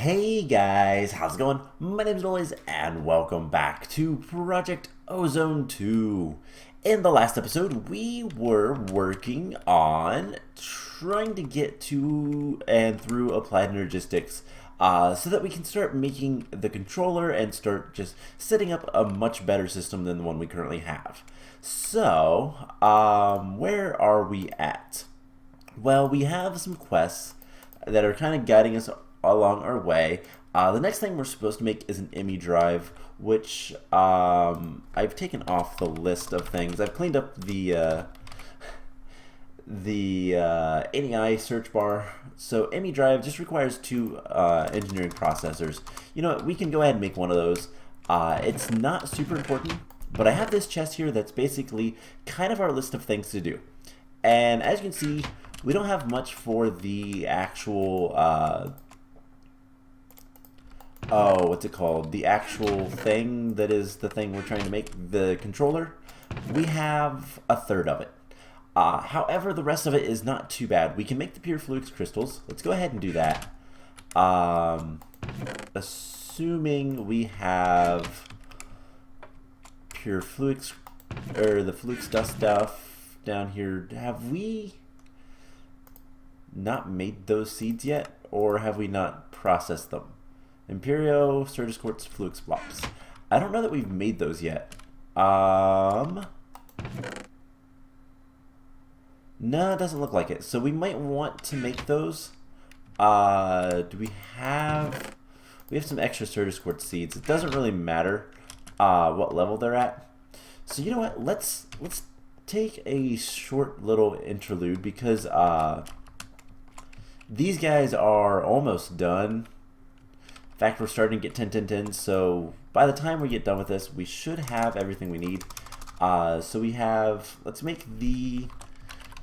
Hey guys, how's it going? My name is Noise and welcome back to Project Ozone 2. In the last episode, we were working on trying to get to and through Applied Energistics so that we can start making the controller and start just setting up a much better system than the one we currently have. So, where are we at? Well, we have some quests that are kind of guiding us along our way. The next thing we're supposed to make is an IMI drive, which I've taken off the list of things. I've cleaned up the NEI search bar. So IMI drive just requires two engineering processors. You know what, we can go ahead and make one of those. It's not super important, but I have this chest here that's basically kind of our list of things to do. And as you can see, we don't have much for the actual what's it called? The actual thing that is the thing we're trying to make, the controller. We have a third of it. However, the rest of it is not too bad. We can make the pure fluix crystals. Let's go ahead and do that. Assuming we have pure fluix, or the fluix dust stuff down here. Have we not made those seeds yet, or have we not processed them? Imperio, Certus Quartz, Fluix Blocks. I don't know that we've made those yet. No, it doesn't look like it. So we might want to make those. Do we have... We have some extra Certus Quartz seeds. It doesn't really matter what level they're at. So you know what? Let's take a short little interlude because these guys are almost done. In fact, we're starting to get 10, 10, 10, so by the time we get done with this, we should have everything we need. So we have, let's make the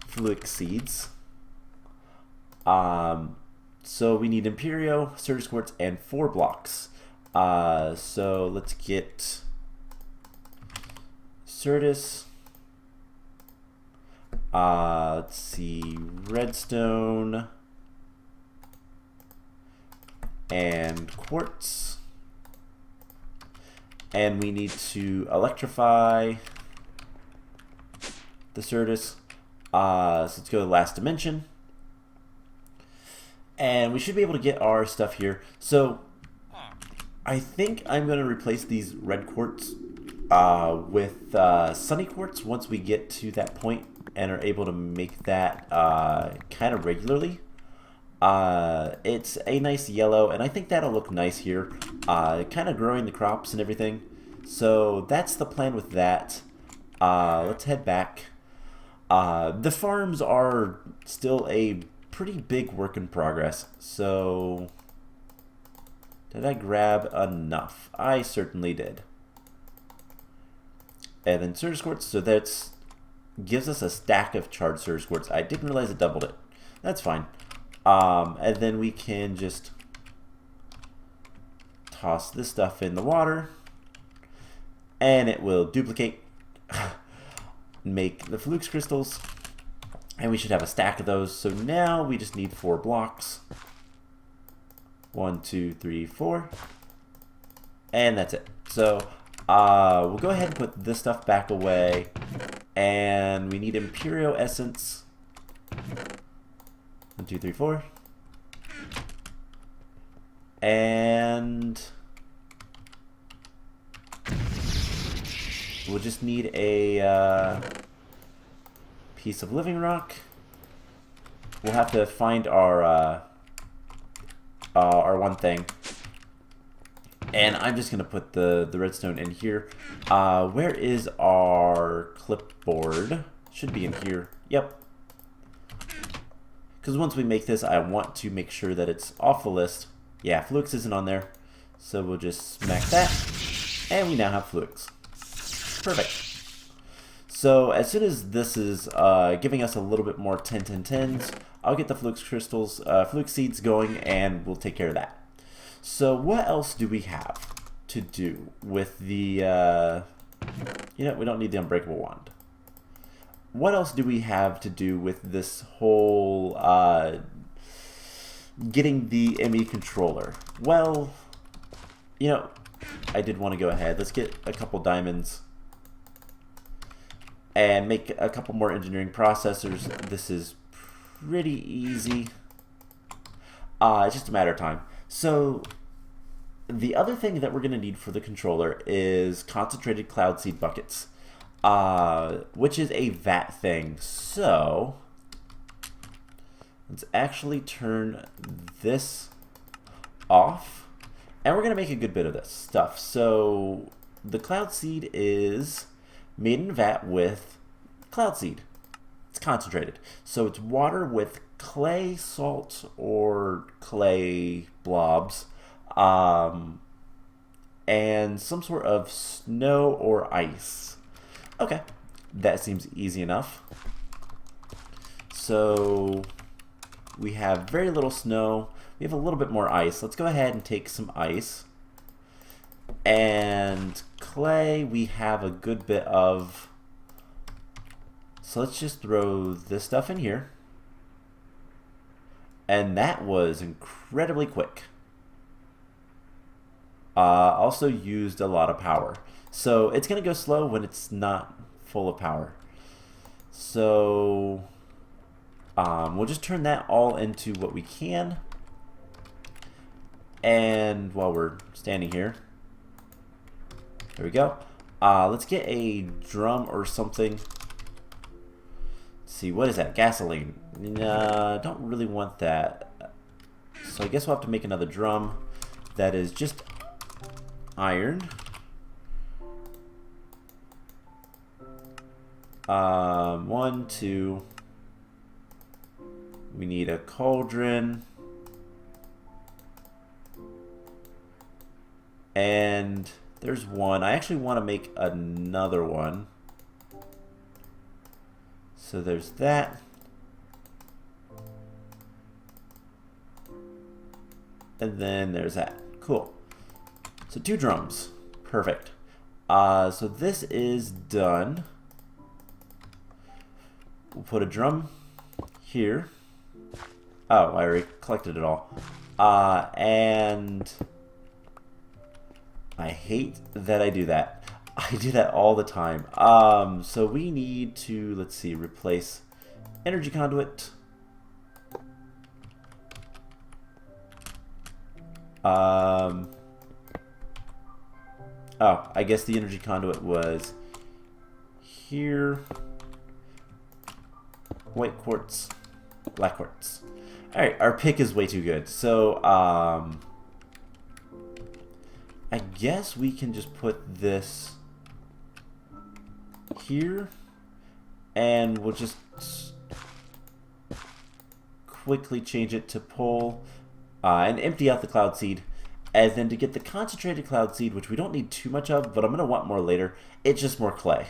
fluix seeds. So we need Imperio, Certus Quartz, and 4 blocks. So let's get Certus. Let's see, redstone and quartz, and we need to electrify the Certus. So let's go to the last dimension, and we should be able to get our stuff here. So I think I'm going to replace these red quartz with sunny quartz once we get to that point and are able to make that kind of regularly. It's a nice yellow, and I think that'll look nice here, kind of growing the crops and everything. So that's the plan with that. Let's head back. The farms are still a pretty big work in progress, so did I grab enough? I certainly did. And then Certus Quartz, so that's gives us a stack of charred Certus Quartz. I didn't realize it doubled it. That's fine. And then we can just toss this stuff in the water, and it will duplicate, make the fluix crystals, and we should have a stack of those. So now we just need 4 blocks. 1, 2, 3, 4, and that's it. So we'll go ahead and put this stuff back away, and we need Imperio Essence. 1, 2, 3, 4. And we'll just need a piece of living rock. We'll have to find our one thing. And I'm just going to put the redstone in here. Where is our clipboard? Should be in here. Yep. Because once we make this, I want to make sure that it's off the list. Yeah, fluix isn't on there. So we'll just smack that. And we now have fluix. Perfect. So as soon as this is giving us a little bit more 10, 10, 10s, I'll get the fluix crystals, fluix seeds going, and we'll take care of that. So what else do we have to do with the... you know, we don't need the unbreakable wand. What else do we have to do with this whole getting the ME controller. Well, you know, I did want to go ahead. Let's get a couple diamonds and make a couple more engineering processors. This is pretty easy. It's just a matter of time. So the other thing that we're going to need for the controller is concentrated cloud seed buckets, which is a VAT thing. So let's actually turn this off, and we're going to make a good bit of this stuff. So the cloud seed is made in vat with cloud seed. It's concentrated. So it's water with clay, salt, or clay blobs, and some sort of snow or ice. Okay, that seems easy enough. So we have very little snow. We have a little bit more ice. Let's go ahead and take some ice. And clay, we have a good bit of. So let's just throw this stuff in here. And that was incredibly quick. Also used a lot of power. So it's going to go slow when it's not full of power. So we'll just turn that all into what we can. And while we're standing here, there we go. Let's get a drum or something. Let's see, what is that? Gasoline. Nah, don't really want that. So I guess we'll have to make another drum that is just iron. One, two. We need a cauldron. And there's one. I actually want to make another one. So there's that. And then there's that. Cool. So 2 drums. Perfect. So this is done. We'll put a drum here. Oh, I already collected it all. And I hate that I do that. I do that all the time. So we need to, let's see, replace energy conduit. Oh, I guess the energy conduit was here. White quartz, black quartz. Alright, our pick is way too good. So, I guess we can just put this here, and we'll just quickly change it to pull and empty out the cloud seed. And then to get the concentrated cloud seed, which we don't need too much of, but I'm going to want more later, it's just more clay.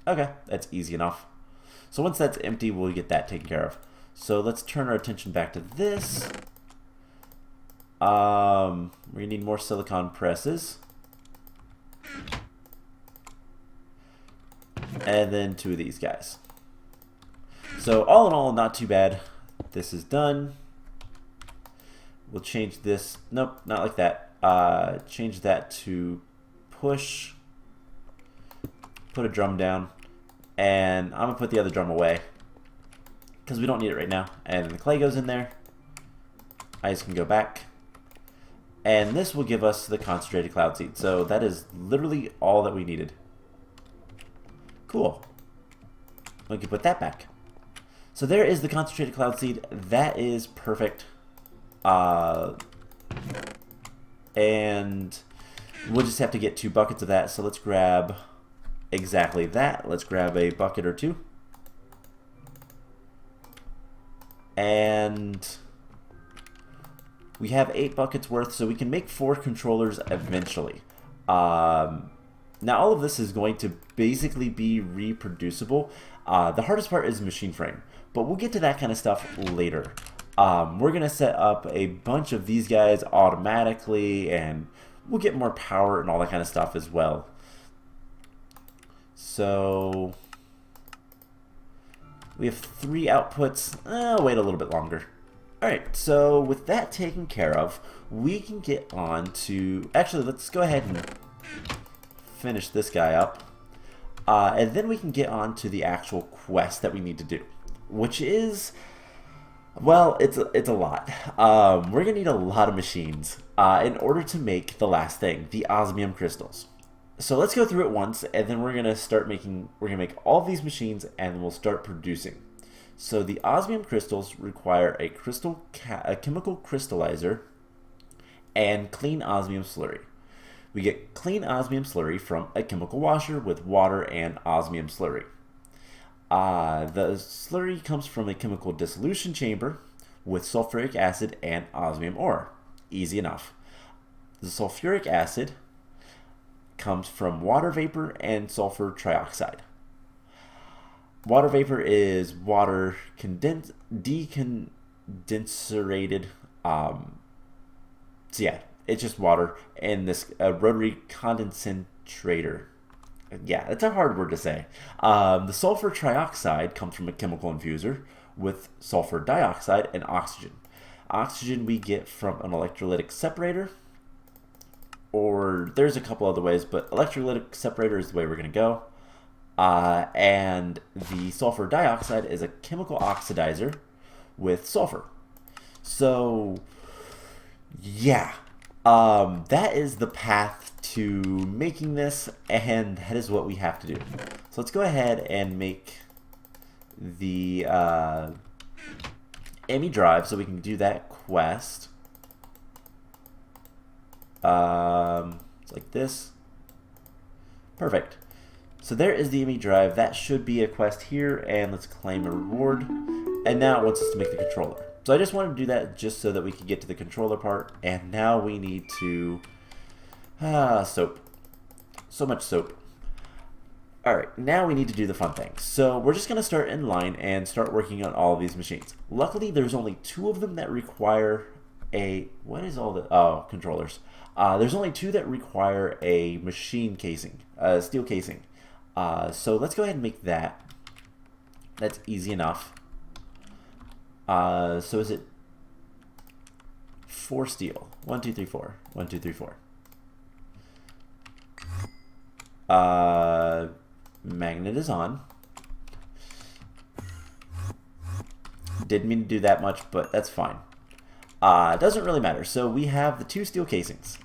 Okay, that's easy enough. So once that's empty, we'll get that taken care of. So let's turn our attention back to this. We need more silicon presses. And then 2 of these guys. So all in all, not too bad. This is done. We'll change this. Nope, not like that. Change that to push. Put a drum down. And I'm going to put the other drum away, because we don't need it right now. And the clay goes in there. Ice can go back. And this will give us the concentrated cloud seed. So that is literally all that we needed. Cool. We can put that back. So there is the concentrated cloud seed. That is perfect. And we'll just have to get 2 buckets of that. So let's grab exactly that. Let's grab a bucket or 2. And we have 8 buckets worth, so we can make 4 controllers eventually. Now all of this is going to basically be reproducible. The hardest part is machine frame, but we'll get to that kind of stuff later. We're going to set up a bunch of these guys automatically, and we'll get more power and all that kind of stuff as well. So we have 3 outputs. I'll wait a little bit longer. Alright, so with that taken care of, we can get on to... Actually, let's go ahead and finish this guy up. And then we can get on to the actual quest that we need to do, which is... Well, it's a lot. We're going to need a lot of machines in order to make the last thing, the osmium crystals. So let's go through it once, and then we're going to make all these machines, and we'll start producing. So the osmium crystals require a chemical crystallizer and clean osmium slurry. We get clean osmium slurry from a chemical washer with water and osmium slurry. The slurry comes from a chemical dissolution chamber with sulfuric acid and osmium ore. Easy enough. The sulfuric acid comes from water vapor and sulfur trioxide. Water vapor is water decondenserated. So yeah, it's just water in this rotary condensator. Yeah, it's a hard word to say. The sulfur trioxide comes from a chemical infuser with sulfur dioxide and oxygen. Oxygen we get from an electrolytic separator, or there's a couple other ways, but electrolytic separator is the way we're going to go. And the sulfur dioxide is a chemical oxidizer with sulfur. So, yeah, that is the path to making this, and that is what we have to do. So let's go ahead and make the AMI drive so we can do that quest. It's like this. Perfect. So there is the AMI drive. That should be a quest here, and let's claim a reward. And now it wants us to make the controller. So I just wanted to do that just so that we could get to the controller part, and now we need to soap. So much soap. Alright, now we need to do the fun thing. So we're just going to start in line and start working on all of these machines. Luckily, there's only 2 of them that require a... What is all the... Oh, controllers. There's only 2 that require a machine casing, steel casing. So let's go ahead and make that. That's easy enough. So is it 4 steel? 1, 2, 3, 4. 1, 2, 3, 4. Magnet is on. Didn't mean to do that much, but that's fine. Doesn't really matter. So we have the 2 steel casings.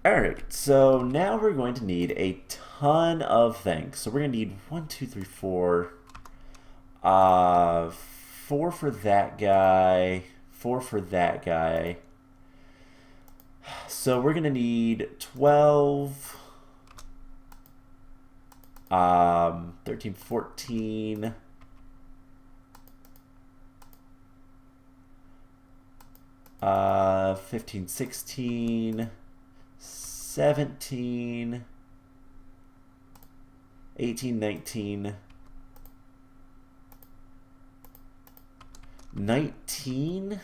Alright, so now we're going to need a ton of things. So we're going to need 1, 2, 3, 4. 4 for that guy. 4 for that guy. So we're going to need 12. 13, 14. 15, 16. 17, 18, 19, 19.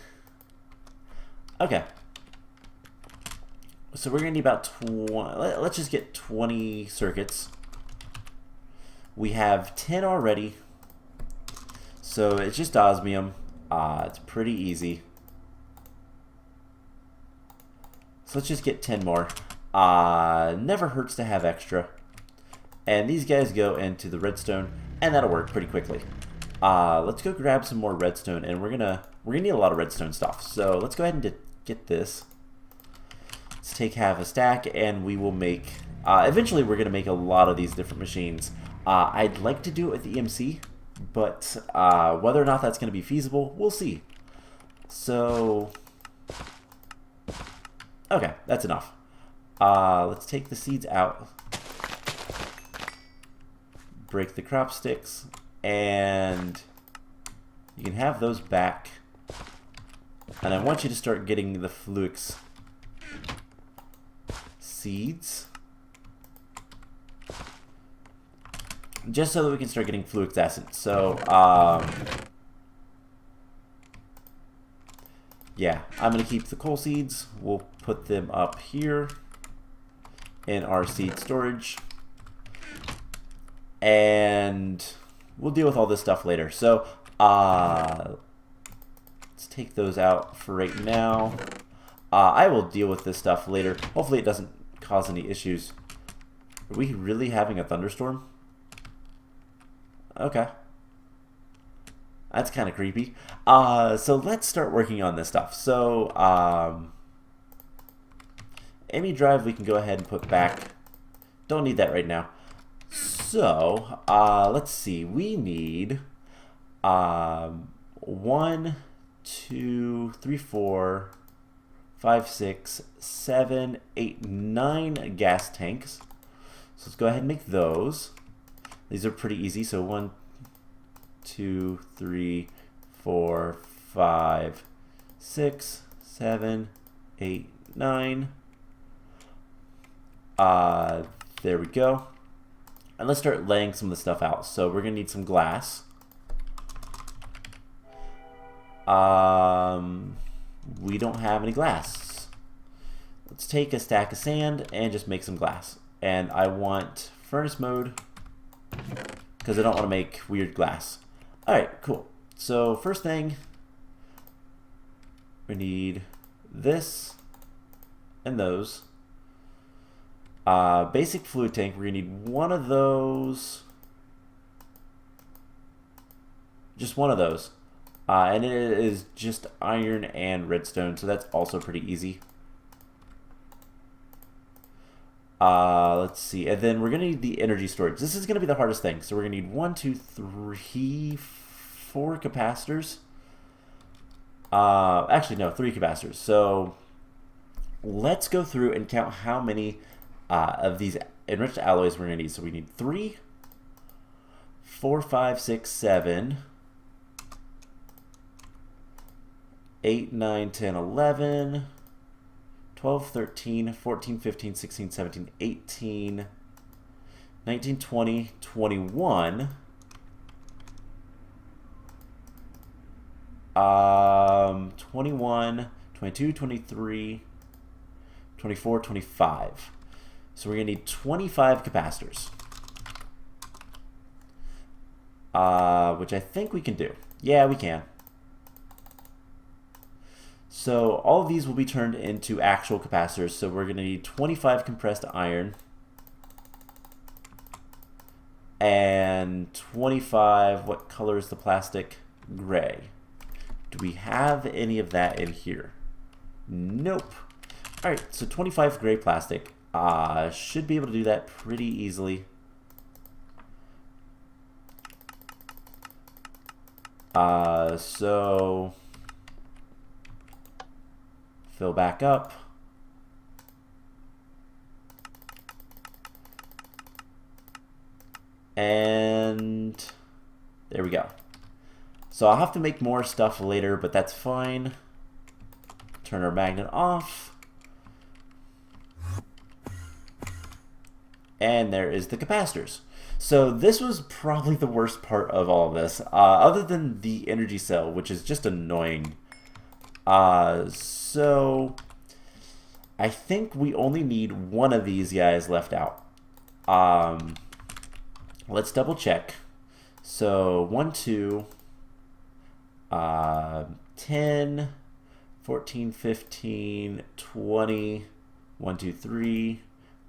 Okay. So we're going to need about 20. Let's just get 20 circuits. We have 10 already. So it's just osmium. It's pretty easy. So let's just get 10 more. Never hurts to have extra. And these guys go into the redstone, and that'll work pretty quickly. Let's go grab some more redstone, and we're gonna need a lot of redstone stuff. So let's go ahead and get this. Let's take half a stack, and we will make. Eventually, we're gonna make a lot of these different machines. I'd like to do it with the EMC, but whether or not that's gonna be feasible, we'll see. So, okay, that's enough. Let's take the seeds out, break the crop sticks, and you can have those back. And I want you to start getting the Fluix seeds, just so that we can start getting Fluix essence. So, yeah, I'm going to keep the coal seeds. We'll put them up here in our seed storage, and we'll deal with all this stuff later. So let's Let's take those out for right now. I will deal with this stuff later. Hopefully it doesn't cause any issues. Are we really having a thunderstorm? Okay. That's kind of creepy. So let's start working on this stuff. So, Amy drive we can go ahead and put back. Don't need that right now. So, let's see. We need 1, 2, 3, 4, 5, 6, 7, 8, 9 gas tanks. So let's go ahead and make those. These are pretty easy. So 1, 2, 3, 4, 5, 6, 7, 8, 9. There we go. And let's start laying some of the stuff out. So we're going to need some glass. We don't have any glass. Let's take a stack of sand and just make some glass. And I want furnace mode because I don't want to make weird glass. Alright, cool. So first thing, we need this and those. Basic fluid tank, we're going to need one of those. Just one of those. And it is just iron and redstone, so that's also pretty easy. Let's see, and then we're going to need the energy storage. This is going to be the hardest thing. So we're going to need 1, 2, 3, 4 capacitors. Actually, no, 3 capacitors. So let's go through and count how many of these enriched alloys we're going to need. So we need 3, 4, 5, 6, 7, 8, 9, 10, 11, 12, 13, 14, 15, 16, 17, 18, 19, 20, 21, 21, 22, 23, 24, 25. So we're going to need 25 capacitors, which I think we can do. Yeah, we can. So all of these will be turned into actual capacitors. So we're going to need 25 compressed iron and 25, what color is the plastic? Gray. Do we have any of that in here? Nope. All right, so 25 gray plastic. Should be able to do that pretty easily. So fill back up. And there we go. So I'll have to make more stuff later, but that's fine. Turn our magnet off. And there is the capacitors. So this was probably the worst part of all of this, other than the energy cell, which is just annoying. So I think we only need one of these guys left out. Let's double check. So 1, 2, 10, 14, 15, 20, 1, 2, 3,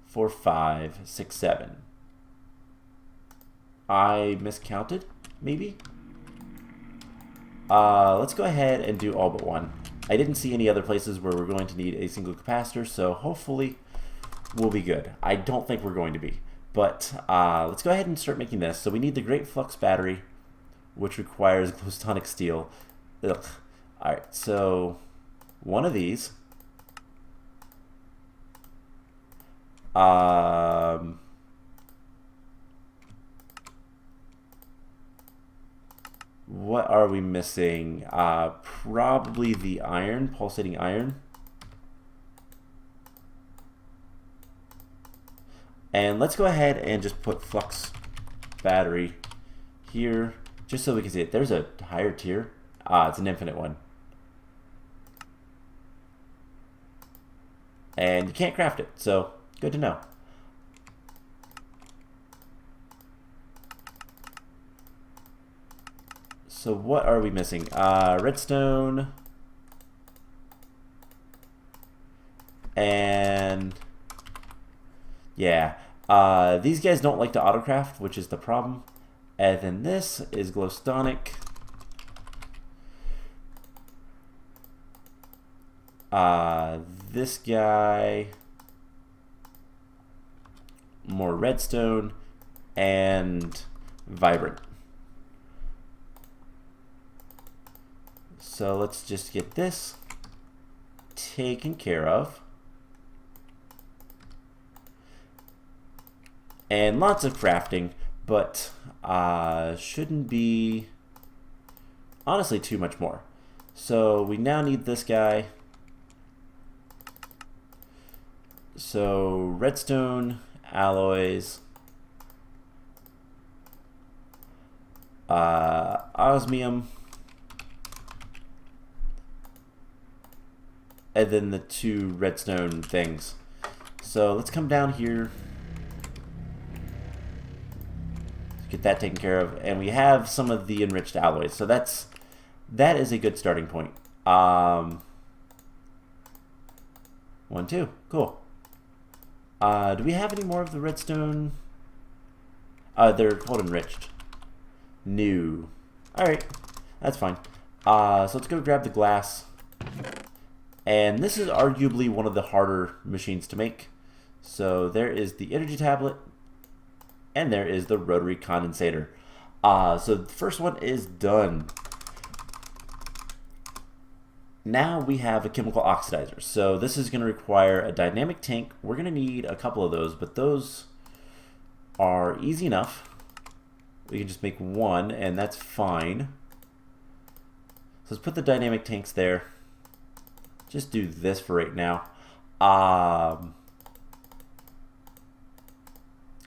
4, 5, 6, 7. I miscounted, maybe? Let's go ahead and do all but one. I didn't see any other places where we're going to need a single capacitor, so hopefully we'll be good. I don't think we're going to be. But let's go ahead and start making this. So we need the Great Flux battery, which requires glowstonic steel. Ugh. Alright, so one of these. What are we missing? Probably the iron, pulsating iron. And let's go ahead and just put flux battery here, just so we can see it. There's a higher tier. It's an infinite one. And you can't craft it, so good to know. So what are we missing? Redstone, And yeah, these guys don't like to autocraft, which is the problem. And then this is glowstonic. This guy, more redstone and vibrant. So let's just get this taken care of. And lots of crafting, but shouldn't be honestly too much more. So we now need this guy. So redstone, alloys, osmium, and then the 2 redstone things. So let's come down here, get that taken care of, and we have some of the enriched alloys. So that is a good starting point. 1, 2, cool. Do we have any more of the redstone? They're called enriched. New. Alright, that's fine. So let's go grab the glass. And this is arguably one of the harder machines to make. So there is the energy tablet, and there is the rotary condensator. So the first one is done. Now we have a chemical oxidizer. So this is going to require a dynamic tank. We're going to need a couple of those, but those are easy enough. We can just make one, and that's fine. So let's put the dynamic tanks there. Just do this for right now.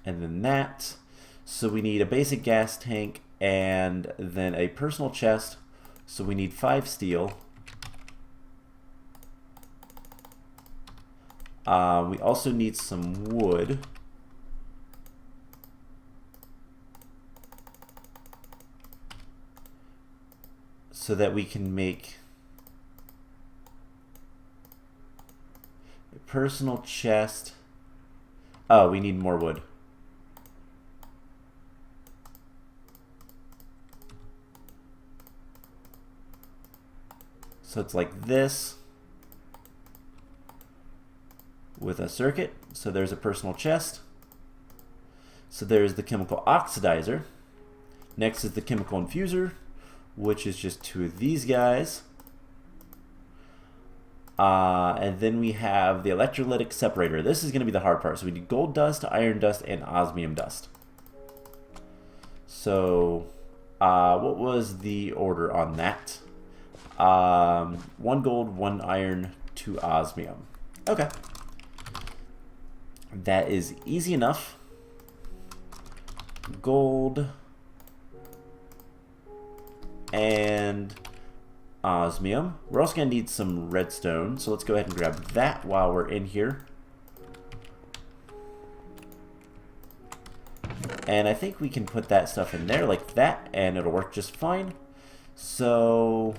And then that. So we need a basic gas tank and then a personal chest. So we need 5 steel. We also need some wood. So that we can make a personal chest. Oh, we need more wood. So it's like this with a circuit. So there's a personal chest. So there's the chemical oxidizer. Next is the chemical infuser, which is just 2 of these guys. And then we have the electrolytic separator. This is going to be the hard part. So we need gold dust, iron dust, and osmium dust. So what was the order on that? 1 gold, 1 iron, 2 osmium. Okay. That is easy enough. Gold and osmium. We're also going to need some redstone, so let's go ahead and grab that while we're in here. And I think we can put that stuff in there like that, and it'll work just fine. So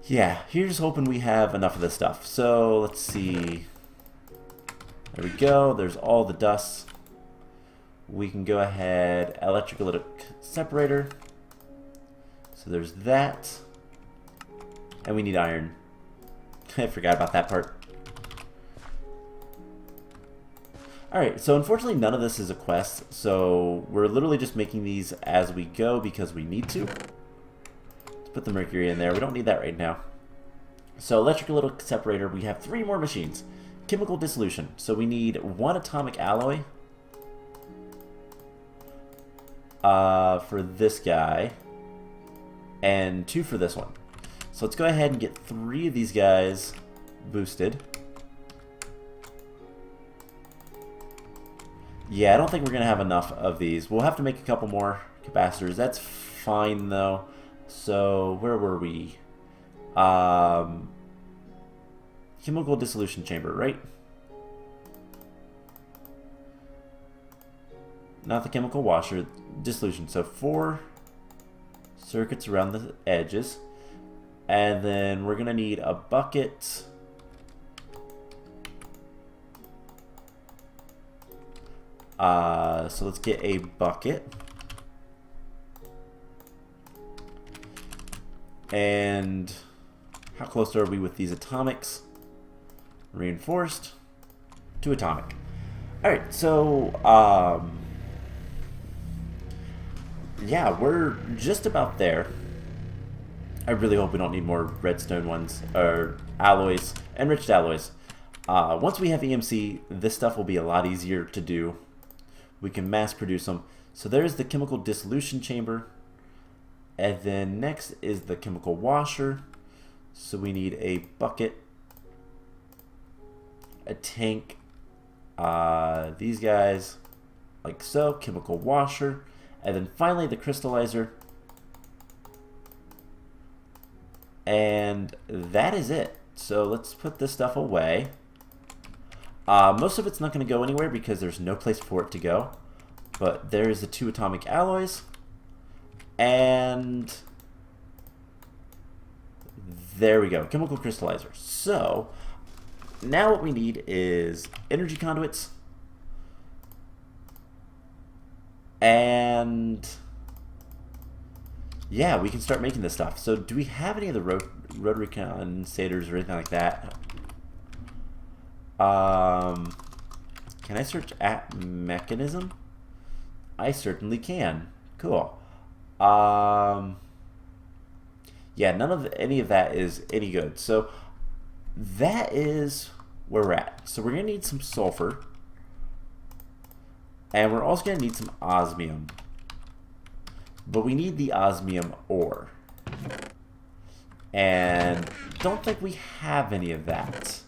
yeah, here's hoping we have enough of this stuff. So let's see. There we go. There's all the dust. We can go ahead, electrolytic separator. So there's that. And we need iron. I forgot about that part. Alright, so unfortunately none of this is a quest. So we're literally just making these as we go because we need to. Let's put the mercury in there. We don't need that right now. So electrolytic separator, we have 3 more machines. Chemical dissolution. So we need 1 atomic alloy. For this guy, and 2 for this one. So let's go ahead and get 3 of these guys boosted. Yeah, I don't think we're gonna have enough of these. We'll have to make a couple more capacitors. That's fine though. So where were we? Chemical dissolution chamber, right? Not the chemical washer, dissolution. So 4 circuits around the edges. And then we're going to need a bucket. So let's get a bucket. And how close are we with these atomics? Reinforced to atomic. Alright, so yeah, we're just about there. I really hope we don't need more redstone ones, or alloys, enriched alloys. Once we have EMC, this stuff will be a lot easier to do. We can mass produce them. So there's the chemical dissolution chamber. And then next is the chemical washer. So we need a bucket, a tank, these guys, like so, chemical washer, and then finally the crystallizer. And that is it. So let's put this stuff away. Most of it's not going to go anywhere because there's no place for it to go. But there's the 2 atomic alloys. And there we go, chemical crystallizer. So now what we need is energy conduits. And yeah, we can start making this stuff. So do we have any of the rotary condensators or anything like that? Can I search at Mekanism? I certainly can. Cool. Yeah, none of any of that is any good. So that is where we're at. So we're gonna need some sulfur, and we're also gonna need some osmium. But we need the osmium ore, and don't think we have any of that.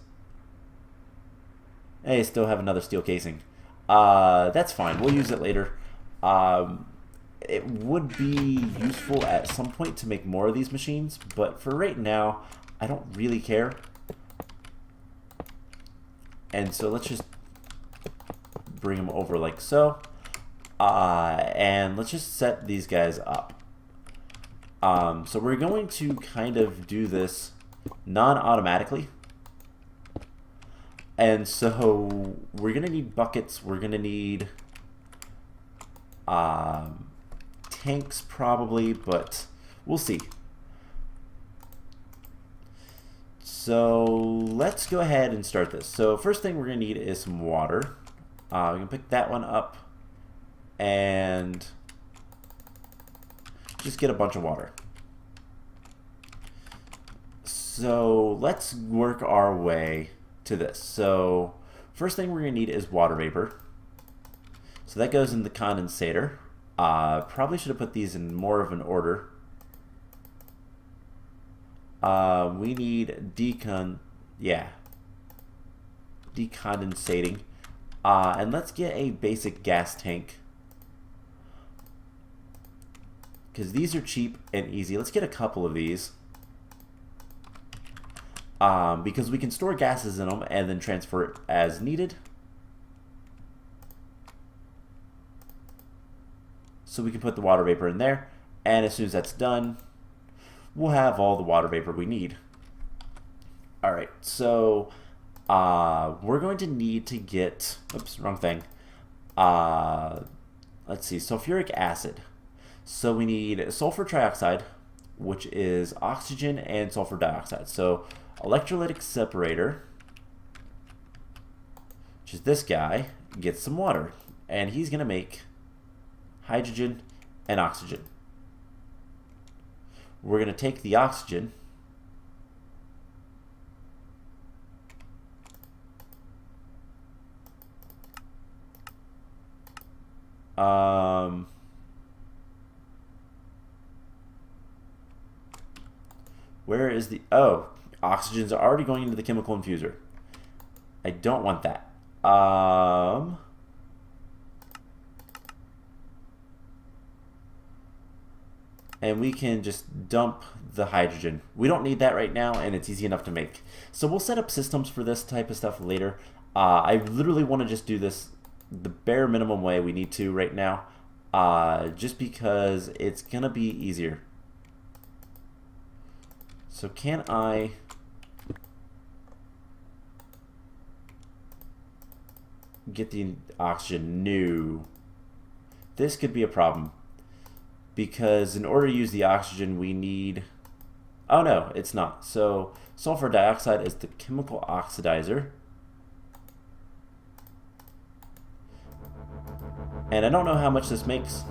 Hey, still have another steel casing. That's fine. We'll use it later. It would be useful at some point to make more of these machines, but for right now, I don't really care. And so let's just bring them over like so. And let's just set these guys up. So we're going to kind of do this non-automatically. And so we're going to need buckets. We're going to need tanks probably, but we'll see. So let's go ahead and start this. So first thing we're going to need is some water. We can pick that one up and just get a bunch of water. So let's work our way to this. So first thing we're going to need is water vapor. So that goes in the condensator. Probably should have put these in more of an order. We need decondensating. And let's get a basic gas tank, because these are cheap and easy. Let's get a couple of these. Because we can store gases in them and then transfer it as needed. So we can put the water vapor in there, and as soon as that's done, we'll have all the water vapor we need. Alright, so we're going to need to get, oops, wrong thing. Let's see, sulfuric acid. So we need sulfur trioxide, which is oxygen and sulfur dioxide. So electrolytic separator, which is this guy, gets some water, and he's going to make hydrogen and oxygen. We're going to take the oxygen where is the, oh, oxygen's already going into the chemical infuser. I don't want that. And we can just dump the hydrogen. We don't need that right now, and it's easy enough to make. So we'll set up systems for this type of stuff later. I literally want to just do this the bare minimum way we need to right now, just because it's going to be easier. So can I get the oxygen? No. This could be a problem, because in order to use the oxygen we need... Oh no, it's not. So sulfur dioxide is the chemical oxidizer. And I don't know how much this makes.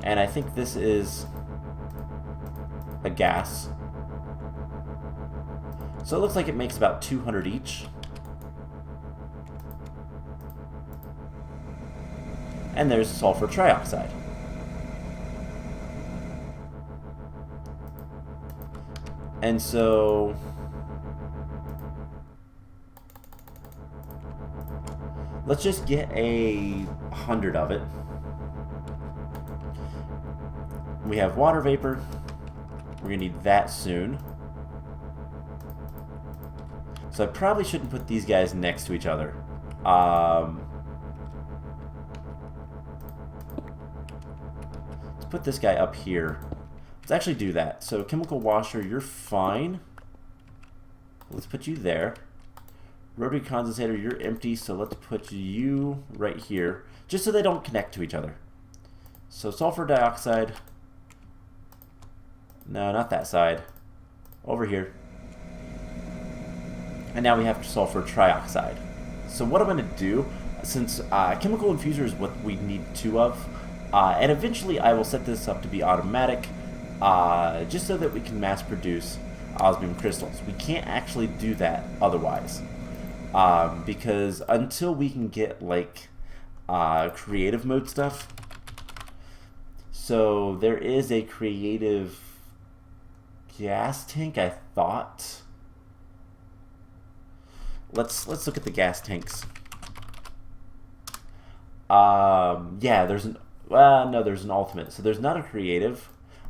And I think this is a gas. So it looks like it makes about 200 each. And there's sulfur trioxide. And so let's just get 100 of it. We have water vapor. We're gonna need that soon. So I probably shouldn't put these guys next to each other. Let's put this guy up here. Let's actually do that. So chemical washer, you're fine. Let's put you there. Rotary condensator, you're empty, so let's put you right here, just so they don't connect to each other. So sulfur dioxide. No, not that side. Over here. And now we have sulfur trioxide. So what I'm going to do, since chemical infuser is what we need 2 of, and eventually I will set this up to be automatic, just so that we can mass produce osmium crystals. We can't actually do that otherwise. Because until we can get like creative mode stuff, so there is a creative gas tank, I thought. Let's look at the gas tanks. Yeah, there's an no, there's an ultimate, so there's not a creative.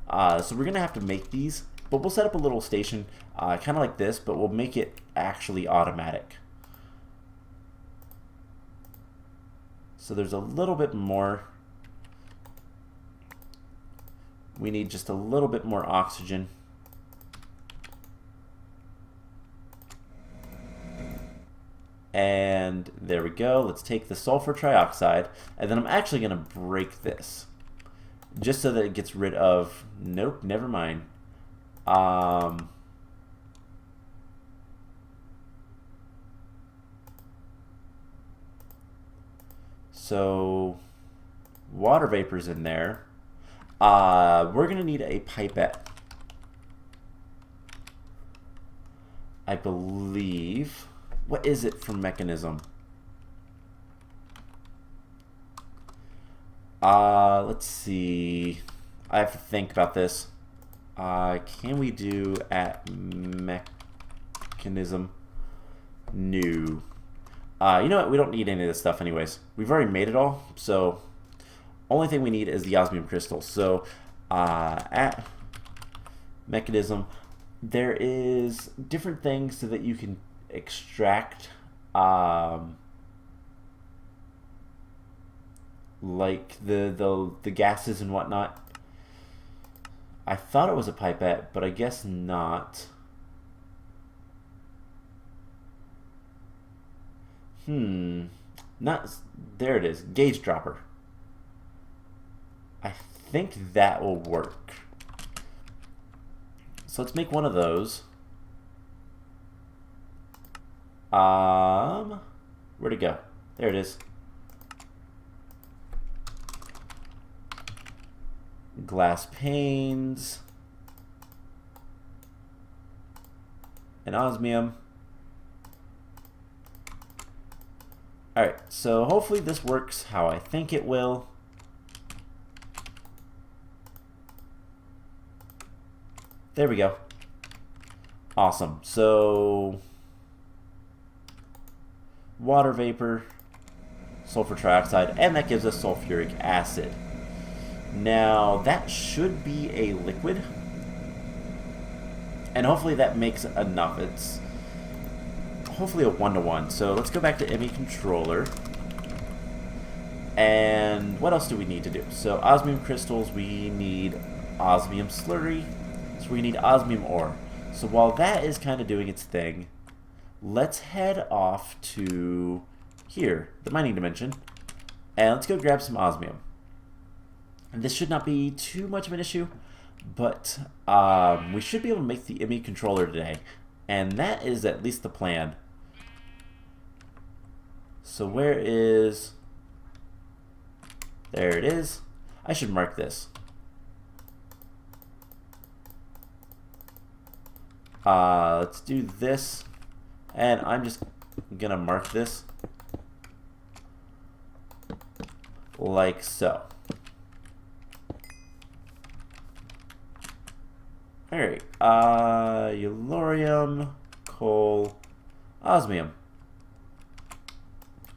So we're gonna have to make these, but we'll set up a little station, kind of like this, but we'll make it actually automatic. So there's a little bit more. We need just a little bit more oxygen. And there we go. Let's take the sulfur trioxide, and then I'm actually going to break this, just so that it gets rid of... Nope, never mind. So water vapor's in there. We're going to need a pipette, I believe. What is it from Mekanism? Let's see. I have to think about this. Can we do at Mekanism? No. You know what? We don't need any of this stuff anyways. We've already made it all, so only thing we need is the osmium crystals. So at Mekanism, there is different things so that you can extract like the gases and whatnot. I thought it was a pipette, but I guess not. Not there. It is gauge dropper. I think that will work. So let's make one of those. Where'd it go? There it is. Glass panes. And osmium. Alright, so hopefully this works how I think it will. There we go. Awesome. So water vapor, sulfur trioxide, and that gives us sulfuric acid. Now that should be a liquid, and hopefully that makes enough. It's hopefully a 1-to-1. So let's go back to ME controller. And what else do we need to do? So osmium crystals, we need osmium slurry, So we need osmium ore. So while that is kind of doing its thing, let's head off to here, the mining dimension, and let's go grab some osmium. And this should not be too much of an issue, but we should be able to make the IMI controller today, and that is at least the plan. So where is... There it is. I should mark this. Let's do this, and I'm just gonna mark this like so. Alright, Yellorium, coal, osmium.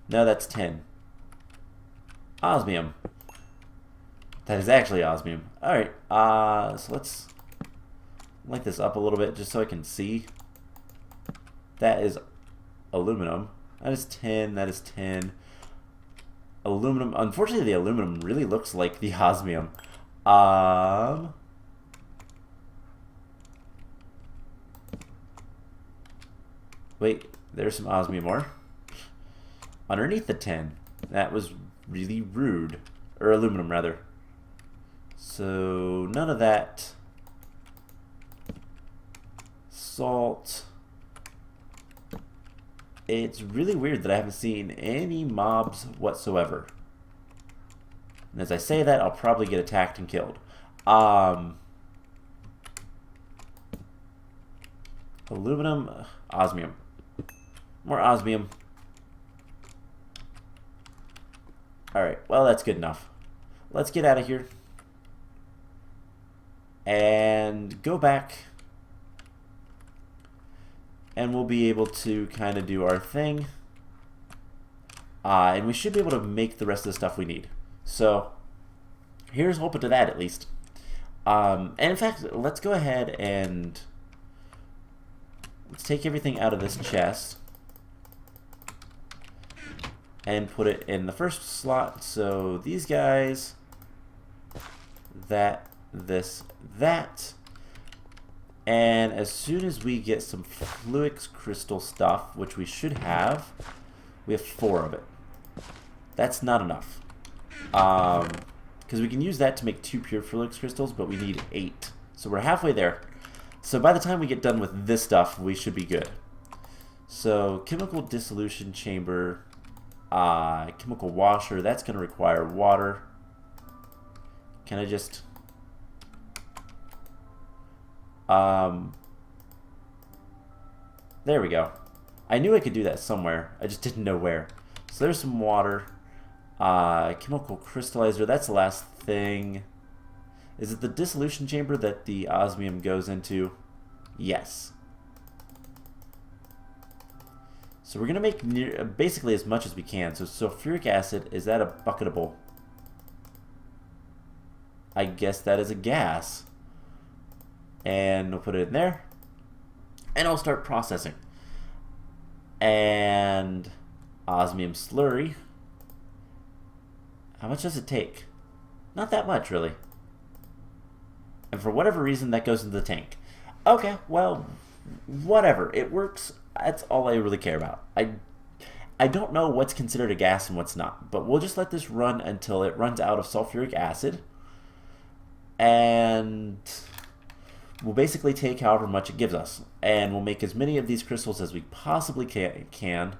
No, that's tin. Osmium. That is actually osmium. Alright, so let's light this up a little bit just so I can see. That is aluminum. That is tin, that is tin. Aluminum. Unfortunately, the aluminum really looks like the osmium. Wait, there's some osmium ore underneath the tin. That was really rude. Or aluminum, rather. So, none of that. Salt. It's really weird that I haven't seen any mobs whatsoever. And as I say that, I'll probably get attacked and killed. Aluminum, osmium. More osmium. Alright, well, that's good enough. Let's get out of here. And go back. And we'll be able to kind of do our thing. And we should be able to make the rest of the stuff we need. So, here's hoping to that at least. And in fact, let's go ahead and let's take everything out of this chest and put it in the first slot. So these guys, that, this, that. And as soon as we get some fluix crystal stuff, which we should have, we have 4 of it. That's not enough. Because we can use that to make 2 pure fluix crystals, but we need 8. So we're halfway there. So by the time we get done with this stuff, we should be good. So chemical dissolution chamber, chemical washer, that's going to require water. Can I just... there we go. I knew I could do that somewhere. I just didn't know where. So there's some water. Chemical crystallizer, that's the last thing. Is it the dissolution chamber that the osmium goes into? Yes. So we're going to make basically as much as we can. So sulfuric acid, is that a bucketable? I guess that is a gas. And we'll put it in there. And I'll start processing. And osmium slurry. How much does it take? Not that much, really. And for whatever reason, that goes into the tank. Okay, well, whatever. It works. That's all I really care about. I don't know what's considered a gas and what's not. But we'll just let this run until it runs out of sulfuric acid. And we'll basically take however much it gives us. And we'll make as many of these crystals as we possibly can.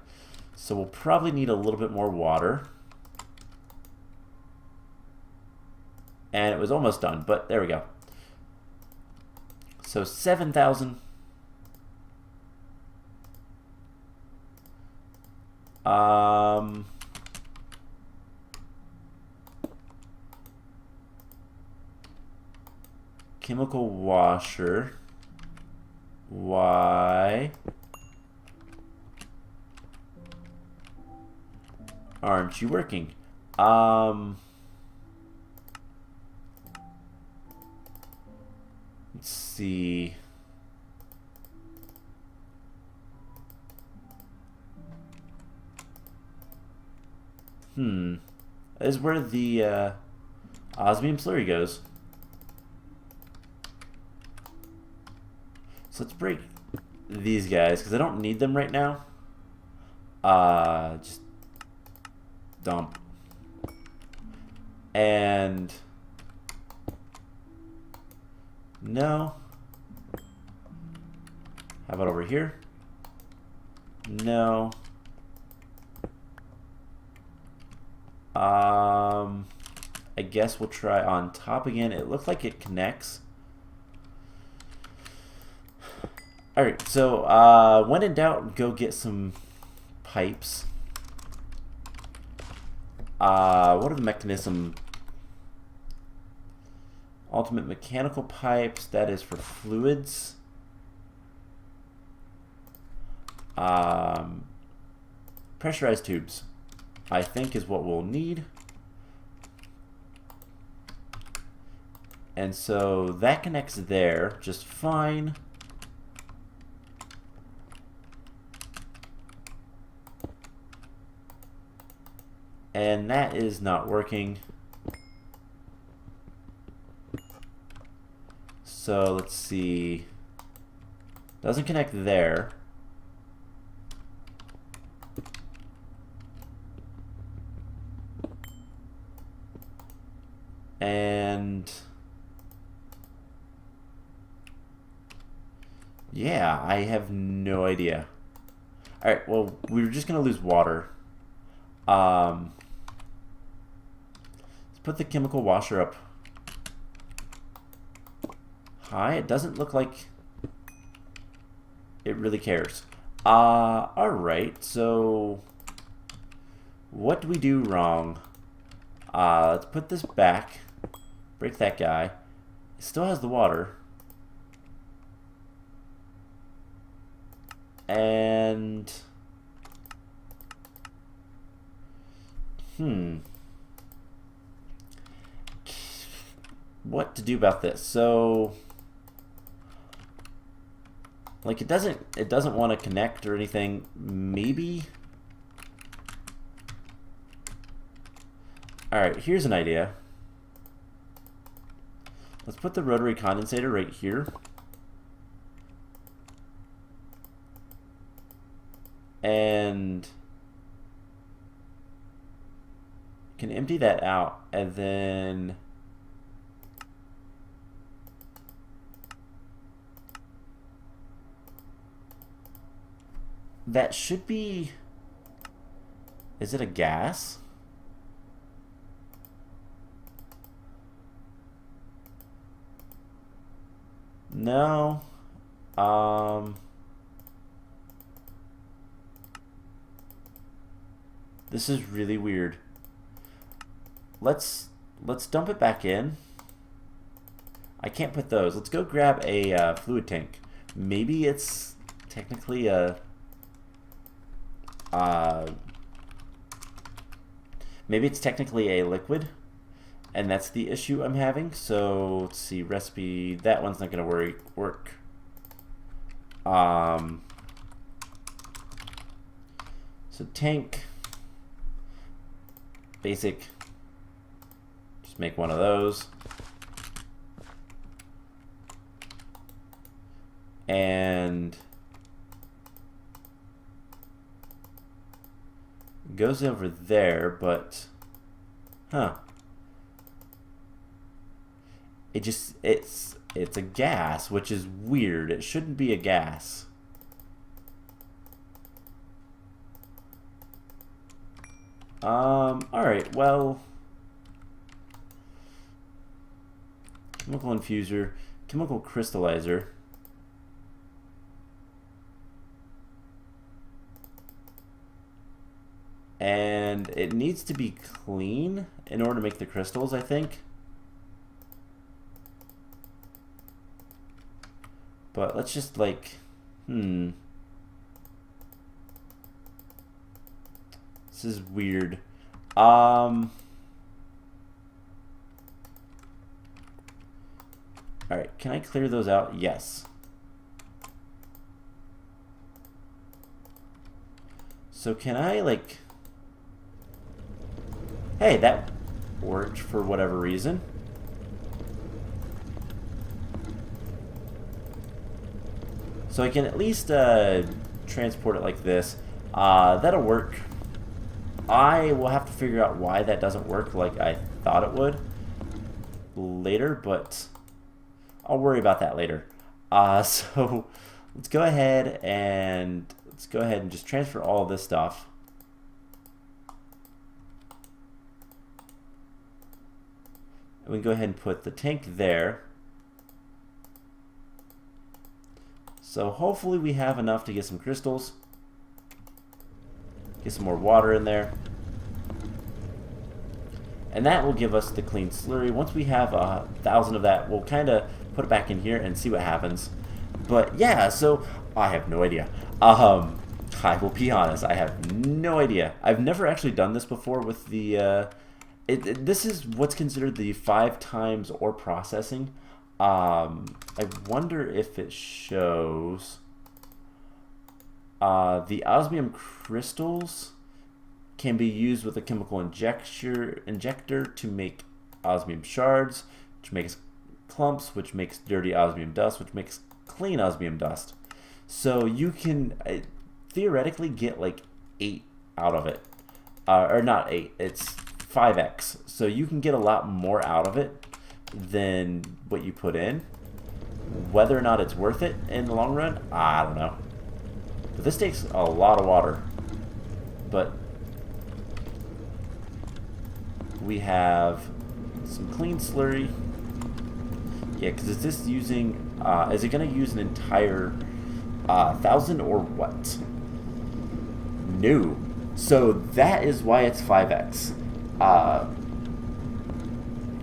So we'll probably need a little bit more water. And it was almost done, but there we go. So 7,000. Chemical washer. Why aren't you working? Let's see. This is where the osmium slurry goes. So let's break these guys, because I don't need them right now. Just dump. And no. How about over here? No. I guess we'll try on top again. It looks like it connects. Alright, so when in doubt, go get some pipes. What are the Mekanism? Ultimate mechanical pipes, that is for fluids. Pressurized tubes, I think, is what we'll need. And so that connects there just fine. And that is not working. So let's see. Doesn't connect there. And yeah, I have no idea. Alright, well, we were just going to lose water. Let's put the chemical washer up high. It doesn't look like it really cares. Alright, so what do we do wrong? Let's put this back. Break that guy. It still has the water. And what to do about this? So like it doesn't want to connect or anything. Maybe. Alright, here's an idea. Let's put the rotary condensator right here. And can empty that out, and then that should be, is it a gas? No. This is really weird. Let's dump it back in. I can't put those. Let's go grab a fluid tank. Maybe it's technically a liquid, and that's the issue I'm having. So let's see, recipe. That one's not gonna work. So tank, basic. Just make one of those. And goes over there, but it's a gas, which is weird. It shouldn't be a gas. Alright, well, chemical infuser, chemical crystallizer. And it needs to be clean in order to make the crystals, I think. But let's just like, this is weird. Alright, can I clear those out? Yes. So can I like, hey, that worked for whatever reason. So I can at least transport it like this. That'll work. I will have to figure out why that doesn't work like I thought it would later, but I'll worry about that later. So let's go ahead and just transfer all of this stuff. And we can go ahead and put the tank there. So hopefully we have enough to get some crystals. Get some more water in there. And that will give us the clean slurry. Once we have 1,000 of that, we'll kind of put it back in here and see what happens. But yeah, so I have no idea. I will be honest, I have no idea. I've never actually done this before with the... this is what's considered the 5 times ore processing. I wonder if it shows... the osmium crystals can be used with a chemical injector to make osmium shards, which makes clumps, which makes dirty osmium dust, which makes clean osmium dust. So you can theoretically get like 8 out of it. Or not 8, it's 5x. So you can get a lot more out of it than what you put in. Whether or not it's worth it in the long run, I don't know. But this takes a lot of water. But we have some clean slurry. Yeah, because is this using... is it going to use an entire 1,000 or what? No. So that is why it's 5x.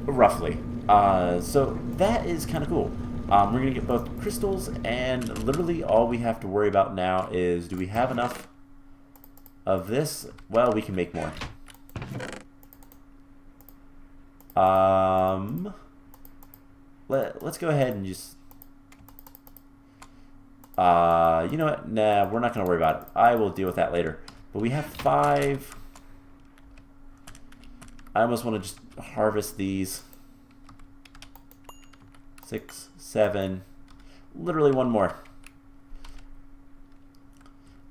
Roughly. So that is kind of cool. We're going to get both crystals, and literally all we have to worry about now is, do we have enough of this? Well, we can make more. Let's go ahead and just... you know what? Nah, we're not going to worry about it. I will deal with that later. But we have 5. I almost want to just harvest these. 6, 7, literally one more,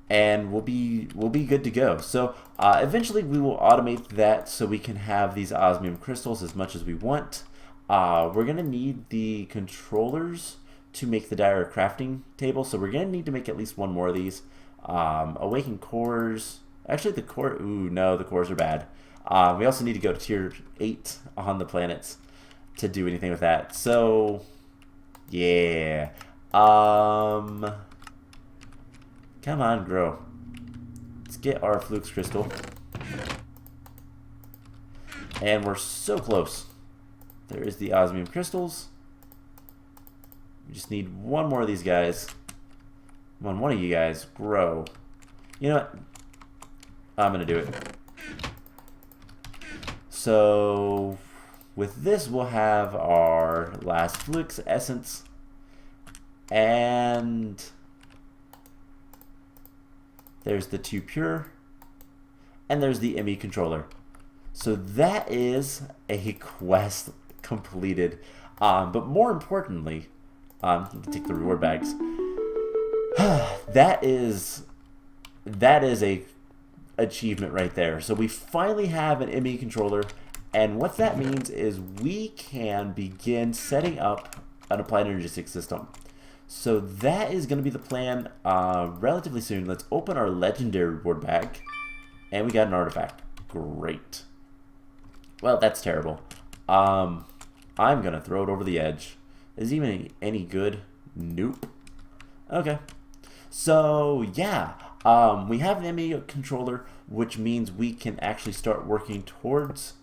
and we'll be good to go. So eventually we will automate that so we can have these osmium crystals as much as we want. We're gonna need the controllers to make the dire crafting table, so we're gonna need to make at least one more of these. Awakened cores. Actually, the core. Ooh, no, the cores are bad. We also need to go to tier 8 on the planets to do anything with that. So yeah, come on, grow. Let's get our flux crystal, and we're so close. There is the osmium crystals. We just need one more of these guys. Come on, one of you guys, grow. You know what? I'm gonna do it. So with this, we'll have our last flux essence, and there's the 2 pure, and there's the ME controller. So that is a quest completed. But more importantly, you can take the reward bags. that is a achievement right there. So we finally have an ME controller. And what that means is we can begin setting up an Applied Energistics system. So that is going to be the plan relatively soon. Let's open our legendary reward bag. And we got an artifact. Great. Well, that's terrible. I'm going to throw it over the edge. Is it even any good? Nope. Okay. So, yeah. We have an ME controller, which means we can actually start working towards...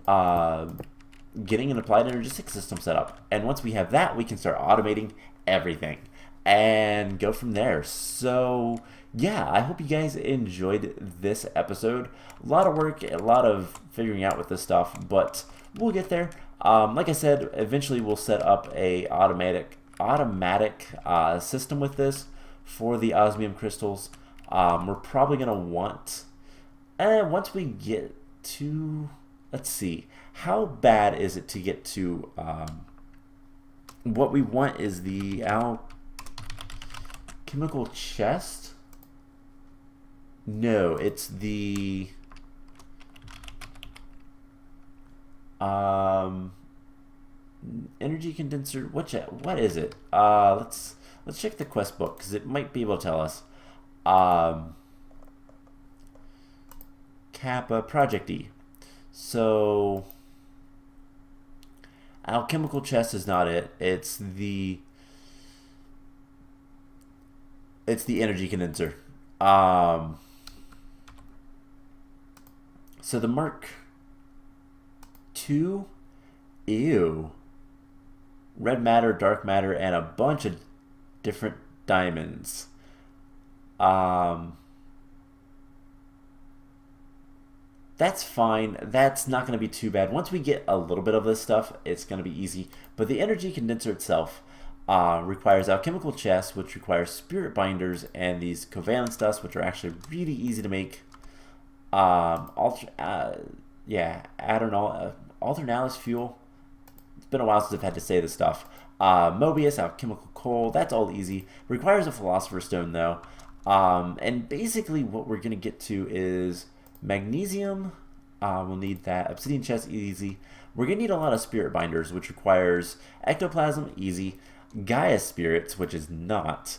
getting an Applied Energistics system set up. And once we have that, we can start automating everything and go from there. So yeah, I hope you guys enjoyed this episode. A lot of work, a lot of figuring out with this stuff, but we'll get there. Like I said, eventually we'll set up a automatic system with this for the osmium crystals. We're probably gonna want, once we get to, let's see, how bad is it to get to, what we want is the chemical chest? No, it's the energy condenser. What is it? Let's check the quest book because it might be able to tell us. Kappa Project E. So alchemical chest is not it. It's the energy condenser. So the Mark II, ew, red matter, dark matter, and a bunch of different diamonds. That's fine. That's not going to be too bad. Once we get a little bit of this stuff, it's going to be easy. But the energy condenser itself requires alchemical chests, which requires spirit binders, and these covalence dust, which are actually really easy to make. Alternalis fuel. It's been a while since I've had to say this stuff. Mobius, alchemical coal, that's all easy. Requires a philosopher's stone though. And basically what we're going to get to is magnesium. We'll need that. Obsidian chest, easy. We're going to need a lot of spirit binders, which requires ectoplasm, easy. Gaia spirits, which is not.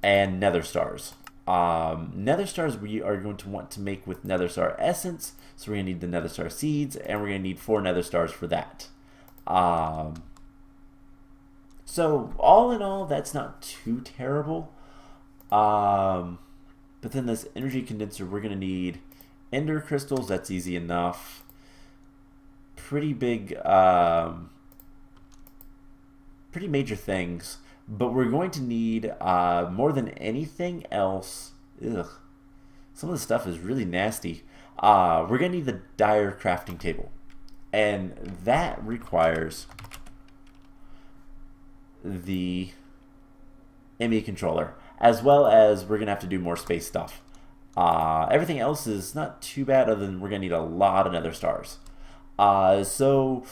And nether stars. Nether stars we are going to want to make with nether star essence, so we're going to need the nether star seeds, and we're going to need 4 nether stars for that. So all in all, that's not too terrible. But then this energy condenser, we're going to need ender crystals. That's easy enough. Pretty big, pretty major things. But we're going to need, more than anything else, some of the stuff is really nasty. We're going to need the dire crafting table. And that requires the ME controller, as well as we're going to have to do more space stuff. Everything else is not too bad, other than we're going to need a lot of nether stars. So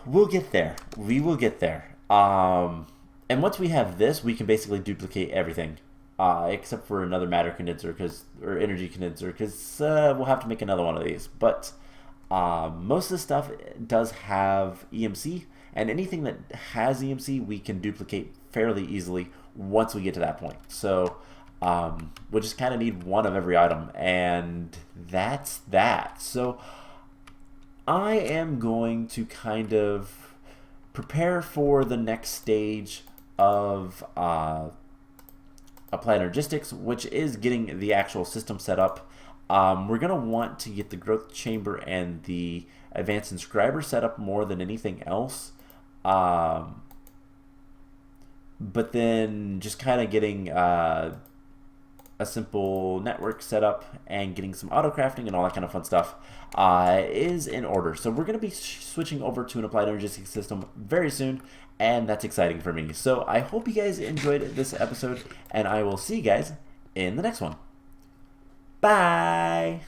we'll get there. We will get there. And once we have this, we can basically duplicate everything, except for another matter condenser, or energy condenser, because we'll have to make another one of these. But most of the stuff does have EMC, and anything that has EMC, we can duplicate fairly easily once we get to that point. So we'll just kind of need one of every item, and that's that. So I am going to kind of prepare for the next stage of Applied Energistics, which is getting the actual system set up. We're going to want to get the growth chamber and the advanced inscriber set up more than anything else. But then just kind of getting a simple network set up and getting some auto crafting and all that kind of fun stuff is in order. So we're going to be switching over to an Applied Energistics system very soon, and that's exciting for me. So I hope you guys enjoyed this episode, and I will see you guys in the next one. Bye!